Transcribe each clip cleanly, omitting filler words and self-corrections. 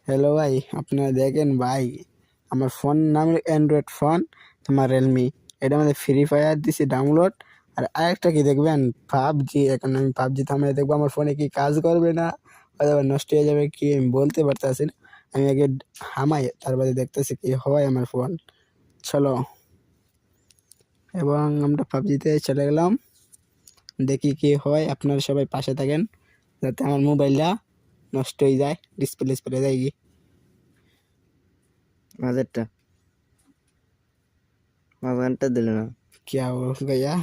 Hello ভাই, আপনারা দেখেন ভাই, আমার ফোন নাম অ্যান্ড্রয়েড ফোন, তোমার রিয়েলমি। এটার মধ্যে ফ্রি ফায়ার দিছি ডাউনলোড। আর আরেকটা কি দেখবেন, পাবজি। এখন আমি পাবজি থামলে দেখবো আমার ফোনে কি কাজ করবে না, অথবা নষ্ট হয়ে যাবে কি আমি বলতে পারতেছি না। আমি আগে হামাই, তারপরে দেখতেছি কি হয় আমার ফোন। চলো, এবং আমরা পাবজিতে চলে গেলাম, দেখি কি হয়। আপনারা সবাই পাশে থাকেন যাতে আমার মোবাইলটা নষ্ট হয়ে যায়, ডিসপ্লে যায় কি। মাঝেরটা মাঝখানটা দিল না। क्या हो गया?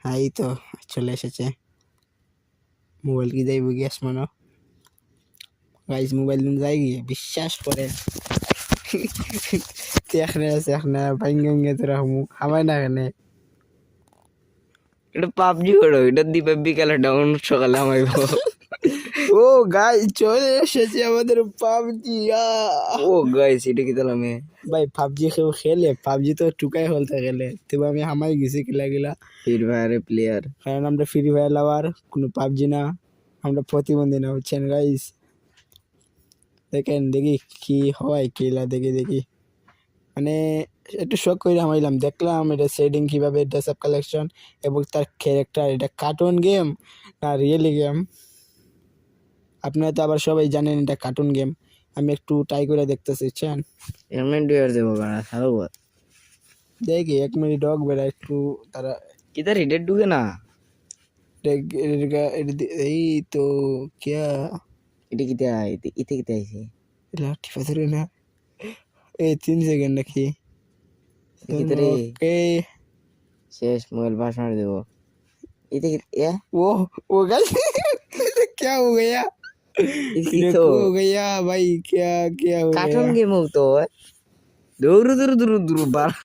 हाँ, এই তো চলে এসেছে। মোবাইল কি যাইব গ্যাস মানো গাইস, মোবাইল দিন যাই গিয়ে বিশ্বাস করে দেখনে আছে এখানে ভাঙ্গে তোরা মুখ হামাই না এখানে। এটা পাবজি করো, এটা দিবে বিকালে ডাউন সকালে আমায় ও গাইস, চলে এসেছে আমাদের পাবজি। ও গাইস এটা কি দিলাম ভাই পাবজি কেউ খেলে? পাবজি তো টুকাই হলতে খেলে, তবে আমি হামাই গেছি কিলা গিলা, ফ্রি ফায়ারের প্লেয়ার। কারণ আমরা ফ্রি ফায়ার লাভার, কোনো পাবজি না। আমরা প্রতিবন্ধী না, বুঝছেন গাইস। দেখেন দেখি কি হয়, কিলা দেখি দেখি মানে একটু শখ করে হামাইলাম, দেখলাম এটা সেটিং কীভাবে, ড্রেস আপ কালেকশন এবং তার ক্যারেক্টার। এটা কার্টুন গেম না রিয়েলি গেম? আপনারা তো আবার সবাই জানেন এটা কার্টুন গেম। আমি একটু ট্রাই করে দেখতেছি, বুঝছেন। এমনি ডুয়ার দেবো গানা সারো বল। দেখি 1 মিনিট হোক বেড়া একটু তারা। কি তার হিডের ঢুকে না। এই তো क्या এটা কি দেয় ইতে কি আইছে লাঠি পাথরে না, এই 3 সেকেন্ড নাকি? কি তারে ওকে, শেষ মোবাইল পাস মার দেবো। ইতে কি वो गल क्या हो गया? ইসকি ये তো हो गया भाई, क्या क्या हो কার্টুন गया? গেম তো দৌড়ু দৌড়ু দৌড়ু দৌড়ু বার